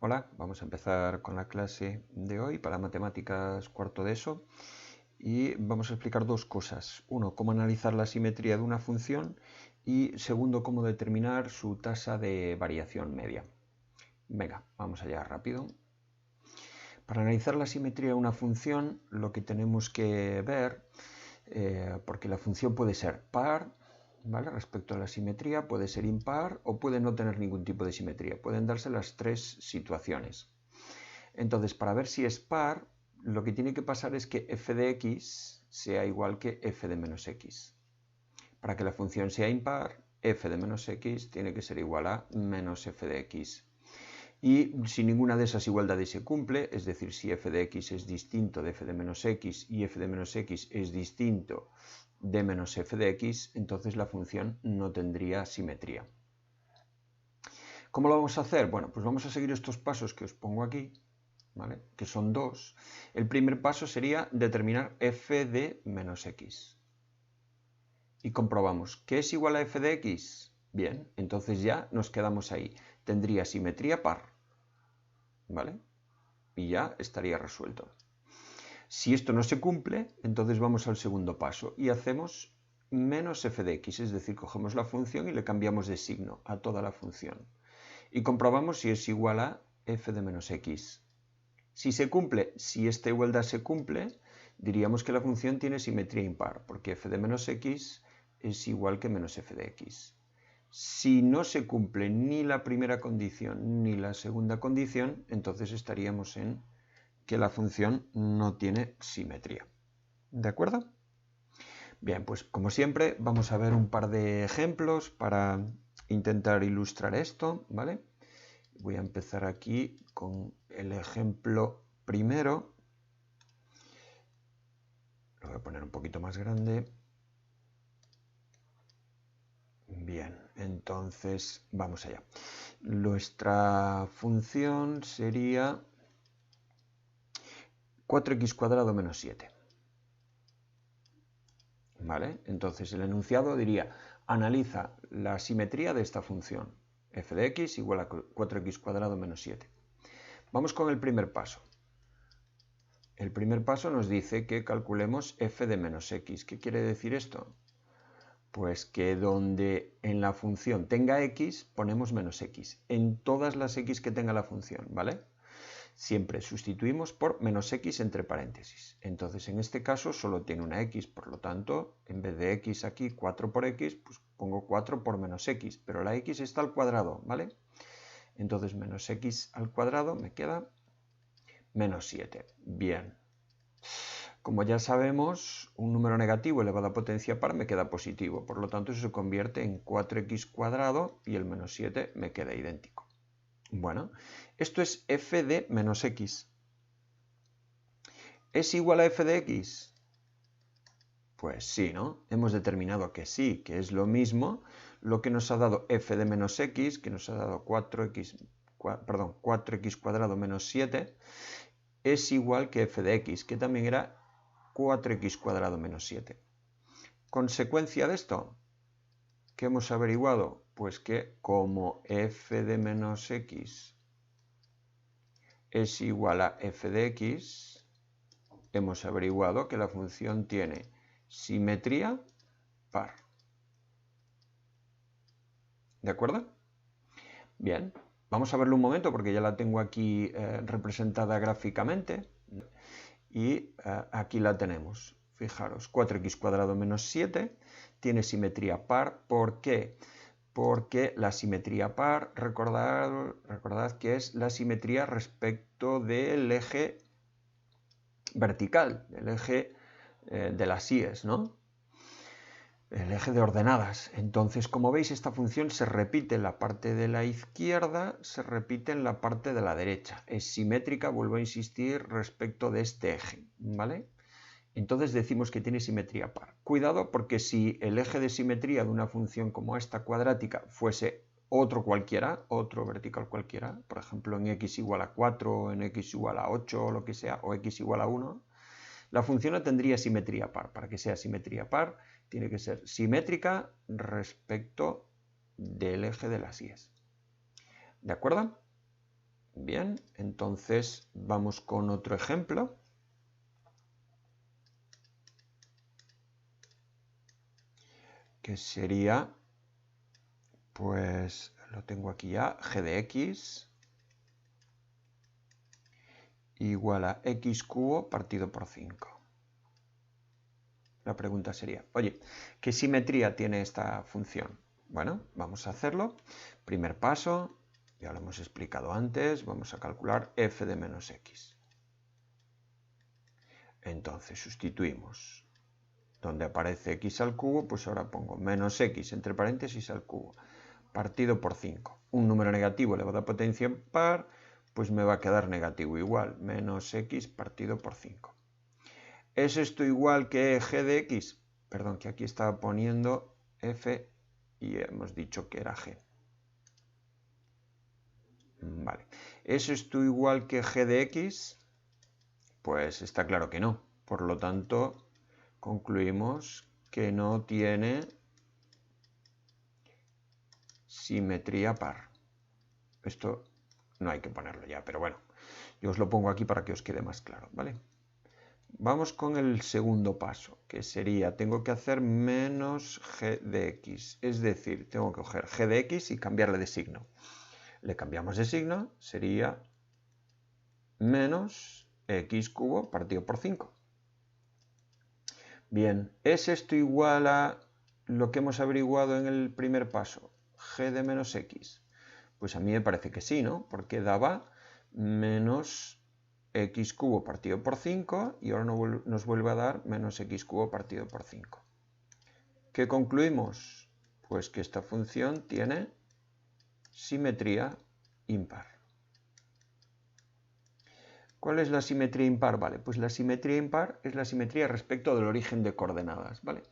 Hola, vamos a empezar con la clase de hoy para matemáticas cuarto de ESO y vamos a explicar dos cosas. Uno, cómo analizar la simetría de una función y segundo, cómo determinar su tasa de variación media. Venga, vamos allá rápido. Para analizar la simetría de una función, lo que tenemos que ver, porque la función puede ser par, ¿vale? Respecto a la simetría, puede ser impar o puede no tener ningún tipo de simetría. Pueden darse las tres situaciones. Entonces, para ver si es par, lo que tiene que pasar es que f de x sea igual que f de menos x. Para que la función sea impar, f de menos x tiene que ser igual a menos f de x. Y si ninguna de esas igualdades se cumple, es decir, si f de x es distinto de f de menos x y f de menos x es distinto de menos f de x, entonces la función no tendría simetría. ¿Cómo lo vamos a hacer? Bueno, pues vamos a seguir estos pasos que os pongo aquí, ¿vale? Que son dos. El primer paso sería determinar f de menos x. Y comprobamos que es igual a f de x. Bien, entonces ya nos quedamos ahí. Tendría simetría par, ¿vale? Y ya estaría resuelto. Si esto no se cumple, entonces vamos al segundo paso y hacemos menos f de x, es decir, cogemos la función y le cambiamos de signo a toda la función. Y comprobamos si es igual a f de menos x. Si se cumple, si esta igualdad se cumple, diríamos que la función tiene simetría impar, porque f de menos x es igual que menos f de x. Si no se cumple ni la primera condición ni la segunda condición, entonces estaríamos en que la función no tiene simetría. ¿De acuerdo? Bien, pues como siempre vamos a ver un par de ejemplos para intentar ilustrar esto, ¿vale? Voy a empezar aquí con el ejemplo primero. Lo voy a poner un poquito más grande. Bien, entonces vamos allá. Nuestra función sería 4x cuadrado menos 7. ¿Vale? Entonces el enunciado diría, analiza la simetría de esta función. F de x igual a 4x cuadrado menos 7. Vamos con el primer paso. El primer paso nos dice que calculemos f de menos x. ¿Qué quiere decir esto? Pues que donde en la función tenga x, ponemos menos x. En todas las x que tenga la función, ¿vale? Siempre sustituimos por menos x entre paréntesis. Entonces, en este caso solo tiene una x, por lo tanto, en vez de x aquí, 4 por x, pues pongo 4 por menos x, pero la x está al cuadrado, ¿vale? Entonces, menos x al cuadrado me queda menos 7. Bien. Como ya sabemos, un número negativo elevado a potencia par me queda positivo, por lo tanto eso se convierte en 4x cuadrado y el menos 7 me queda idéntico. Bueno, esto es f de menos x. ¿Es igual a f de x? Pues sí, ¿no? Hemos determinado que sí, que es lo mismo lo que nos ha dado f de menos x, que nos ha dado 4x cuadrado menos 7, es igual que f de x, que también era 4x cuadrado menos 7. Consecuencia de esto, ¿qué hemos averiguado? Pues que como f de menos x es igual a f de x, hemos averiguado que la función tiene simetría par. ¿De acuerdo? Bien, vamos a verlo un momento porque ya la tengo aquí representada gráficamente. Y aquí la tenemos. Fijaros, 4x cuadrado menos 7 tiene simetría par. ¿Por qué? Porque la simetría par, recordad que es la simetría respecto del eje vertical, del eje de las íes, ¿no? El eje de ordenadas. Entonces, como veis, esta función se repite en la parte de la izquierda, se repite en la parte de la derecha. Es simétrica, vuelvo a insistir, respecto de este eje, ¿vale? Entonces decimos que tiene simetría par. Cuidado porque si el eje de simetría de una función como esta cuadrática fuese otro cualquiera, otro vertical cualquiera, por ejemplo en x igual a 4, en x igual a 8 o lo que sea, o x igual a 1, la función no tendría simetría par. Para que sea simetría par, tiene que ser simétrica respecto del eje de las íes. ¿De acuerdo? Bien, entonces vamos con otro ejemplo. Que sería, pues lo tengo aquí ya, g de x igual a x cubo partido por 5. La pregunta sería, oye, ¿qué simetría tiene esta función? Bueno, vamos a hacerlo. Primer paso, ya lo hemos explicado antes, vamos a calcular f de menos x. Entonces sustituimos. Donde aparece x al cubo, pues ahora pongo menos x entre paréntesis al cubo, partido por 5. Un número negativo elevado a potencia impar, pues me va a quedar negativo igual, menos x partido por 5. ¿Es esto igual que g de x? Perdón, que aquí estaba poniendo f y hemos dicho que era g. Vale. ¿Es esto igual que g de x? Pues está claro que no. Por lo tanto, concluimos que no tiene simetría par. Esto no hay que ponerlo ya, pero bueno, yo os lo pongo aquí para que os quede más claro, ¿vale? Vamos con el segundo paso, que sería, tengo que hacer menos g de x, es decir, tengo que coger g de x y cambiarle de signo. Le cambiamos de signo, sería menos x cubo partido por 5. Bien, ¿es esto igual a lo que hemos averiguado en el primer paso? G de menos x. Pues a mí me parece que sí, ¿no? Porque daba menos x cubo partido por 5 y ahora nos vuelve a dar menos x cubo partido por 5. ¿Qué concluimos? Pues que esta función tiene simetría impar. ¿Cuál es la simetría impar? Vale, pues la simetría impar es la simetría respecto del origen de coordenadas, ¿vale?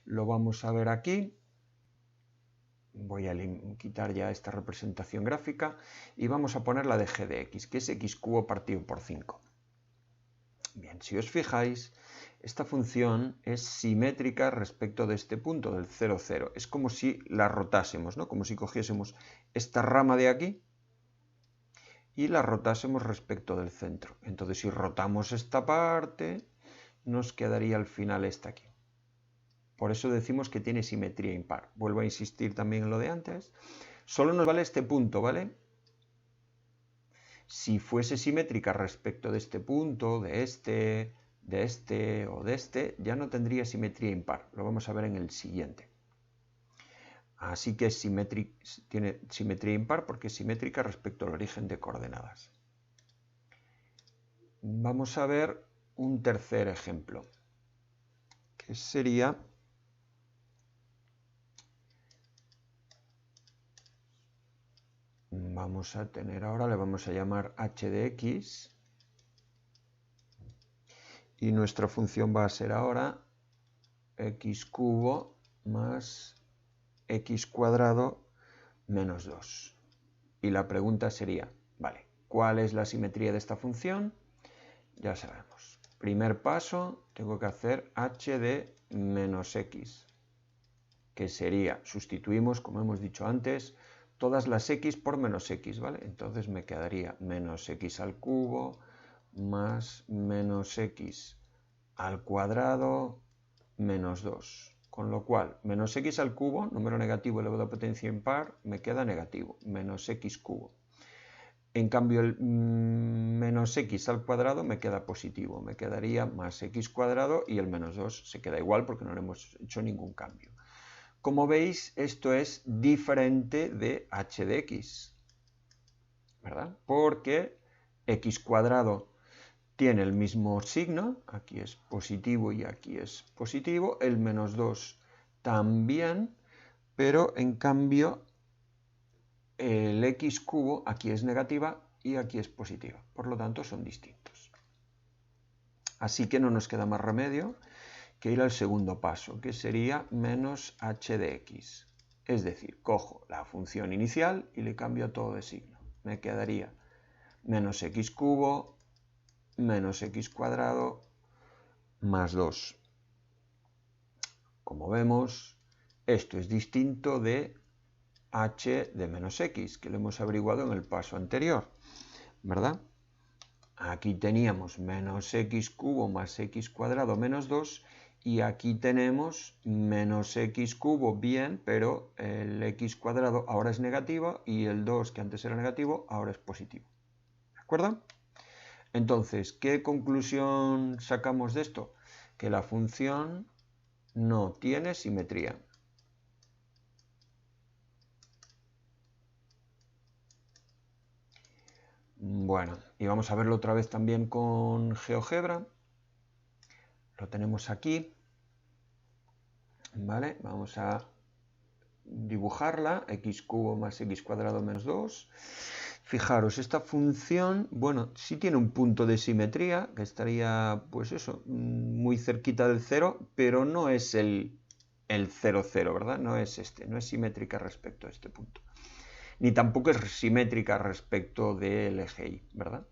Lo vamos a ver aquí. Voy a quitar ya esta representación gráfica y vamos a poner la de g de x, que es x cubo partido por 5. Bien, si os fijáis, esta función es simétrica respecto de este punto, del 0, 0. Es como si la rotásemos, ¿no? Como si cogiésemos esta rama de aquí y la rotásemos respecto del centro. Entonces, si rotamos esta parte, nos quedaría al final esta aquí. Por eso decimos que tiene simetría impar. Vuelvo a insistir también en lo de antes. Solo nos vale este punto, ¿vale? Si fuese simétrica respecto de este punto, de este o de este, ya no tendría simetría impar. Lo vamos a ver en el siguiente. Así que tiene simetría impar porque es simétrica respecto al origen de coordenadas. Vamos a ver un tercer ejemplo, que sería vamos a tener ahora, le vamos a llamar h de x y nuestra función va a ser ahora x cubo más x cuadrado menos 2. Y la pregunta sería, vale, ¿cuál es la simetría de esta función? Ya sabemos. Primer paso, tengo que hacer h de menos x, que sería, sustituimos, como hemos dicho antes, todas las x por menos x, ¿vale? Entonces me quedaría menos x al cubo más menos x al cuadrado menos 2. Con lo cual, menos x al cubo, número negativo elevado a potencia impar, me queda negativo, menos x cubo. En cambio, el menos x al cuadrado me queda positivo, me quedaría más x cuadrado y el menos 2 se queda igual porque no le hemos hecho ningún cambio. Como veis, esto es diferente de h de x, ¿verdad? Porque x cuadrado tiene el mismo signo, aquí es positivo y aquí es positivo, el menos 2 también, pero en cambio el x cubo aquí es negativa y aquí es positiva, por lo tanto son distintos. Así que no nos queda más remedio que ir al segundo paso, que sería menos h de x. Es decir, cojo la función inicial y le cambio todo de signo. Me quedaría menos x cubo menos x cuadrado más 2. Como vemos, esto es distinto de h de menos x, que lo hemos averiguado en el paso anterior. ¿verdad? Aquí teníamos menos x cubo más x cuadrado menos 2 y aquí tenemos menos x cubo, bien, pero el x cuadrado ahora es negativo y el 2 que antes era negativo ahora es positivo. ¿De acuerdo? Entonces, ¿qué conclusión sacamos de esto? Que la función no tiene simetría. Bueno, y vamos a verlo otra vez también con GeoGebra. Lo tenemos aquí. ¿Vale? Vamos a dibujarla, x cubo más x cuadrado menos 2. Fijaros, esta función, bueno, sí tiene un punto de simetría, que estaría, pues eso, muy cerquita del 0, pero no es el 0, 0, ¿verdad? No es este, no es simétrica respecto a este punto. Ni tampoco es simétrica respecto del eje Y, ¿verdad?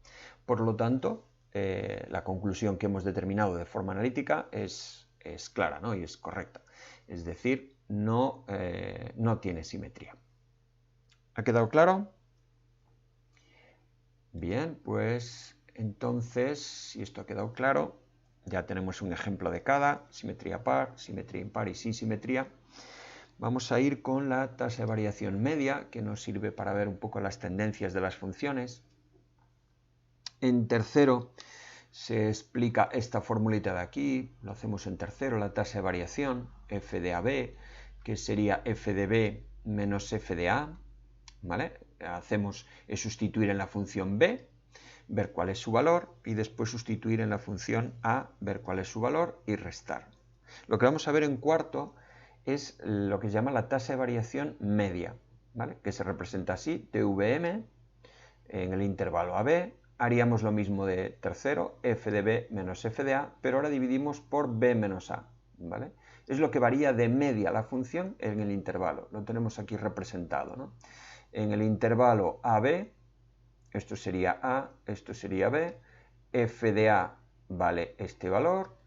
Por lo tanto, la conclusión que hemos determinado de forma analítica es clara, ¿no? Y es correcta. Es decir, no tiene simetría. ¿Ha quedado claro? Bien, pues entonces, si esto ha quedado claro, ya tenemos un ejemplo de cada, simetría par, simetría impar y sin simetría. Vamos a ir con la tasa de variación media, que nos sirve para ver un poco las tendencias de las funciones. En tercero se explica esta formulita de aquí, lo hacemos en tercero, la tasa de variación, f de AB, que sería f de B menos f de A, ¿vale? Hacemos es sustituir en la función B, ver cuál es su valor, y después sustituir en la función A, ver cuál es su valor y restar. Lo que vamos a ver en cuarto es lo que se llama la tasa de variación media, ¿vale? Que se representa así, TVM, en el intervalo AB, haríamos lo mismo de tercero, f de B menos f de A, pero ahora dividimos por B menos A, ¿vale? Es lo que varía de media la función en el intervalo, lo tenemos aquí representado, ¿no? En el intervalo AB, esto sería A, esto sería B, f de A vale este valor,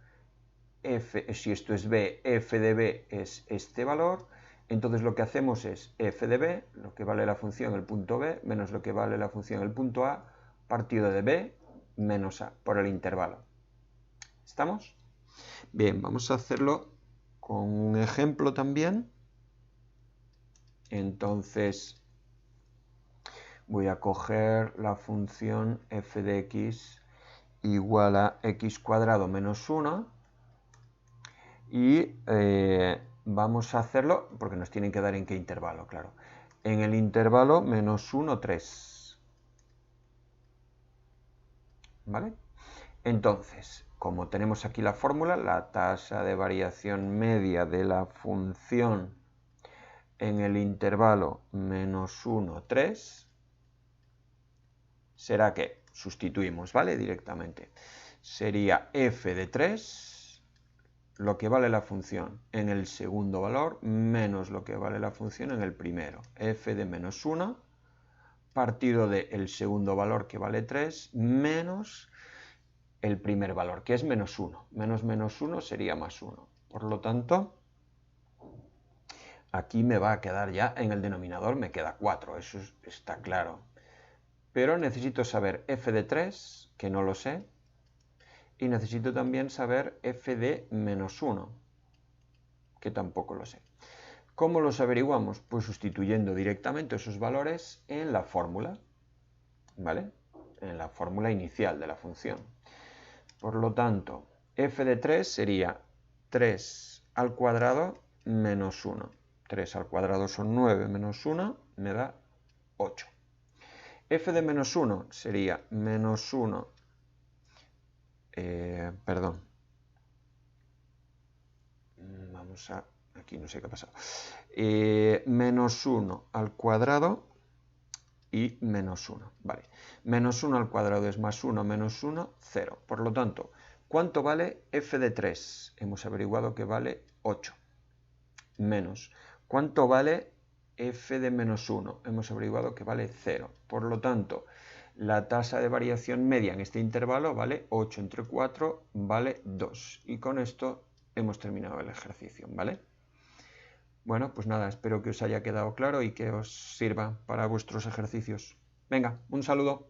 si esto es B, f de B es este valor, entonces lo que hacemos es f de B, lo que vale la función el punto B, menos lo que vale la función el punto A, partido de B menos A, por el intervalo. ¿Estamos? Bien, vamos a hacerlo con un ejemplo también. Entonces voy a coger la función f de x igual a x cuadrado menos 1 y vamos a hacerlo, porque nos tienen que dar en qué intervalo, claro. En el intervalo menos 1, 3. ¿Vale? Entonces, como tenemos aquí la fórmula, la tasa de variación media de la función en el intervalo menos 1, 3, será que sustituimos, ¿vale? Directamente. Sería f de 3, lo que vale la función en el segundo valor, menos lo que vale la función en el primero. F de menos 1, partido del segundo valor que vale 3, menos el primer valor, que es menos 1. Menos 1 sería más 1. Por lo tanto, aquí me va a quedar ya, en el denominador me queda 4, eso está claro. Pero necesito saber f de 3, que no lo sé, y necesito también saber f de menos 1, que tampoco lo sé. ¿Cómo los averiguamos? Pues sustituyendo directamente esos valores en la fórmula, ¿vale? En la fórmula inicial de la función. Por lo tanto, f de 3 sería 3 al cuadrado menos 1. 3 al cuadrado son 9 menos 1, me da 8. F de menos 1 sería menos 1, perdón. Vamos a, aquí no sé qué ha pasado. Menos 1 al cuadrado y menos 1. Vale. Menos 1 al cuadrado es más 1 menos 1, 0. Por lo tanto, ¿cuánto vale f de 3? Hemos averiguado que vale 8. Menos. ¿Cuánto vale f de menos 1? Hemos averiguado que vale 0. Por lo tanto, la tasa de variación media en este intervalo vale 8 entre 4, vale 2. Y con esto hemos terminado el ejercicio, ¿vale? Bueno, pues nada, espero que os haya quedado claro y que os sirva para vuestros ejercicios. Venga, un saludo.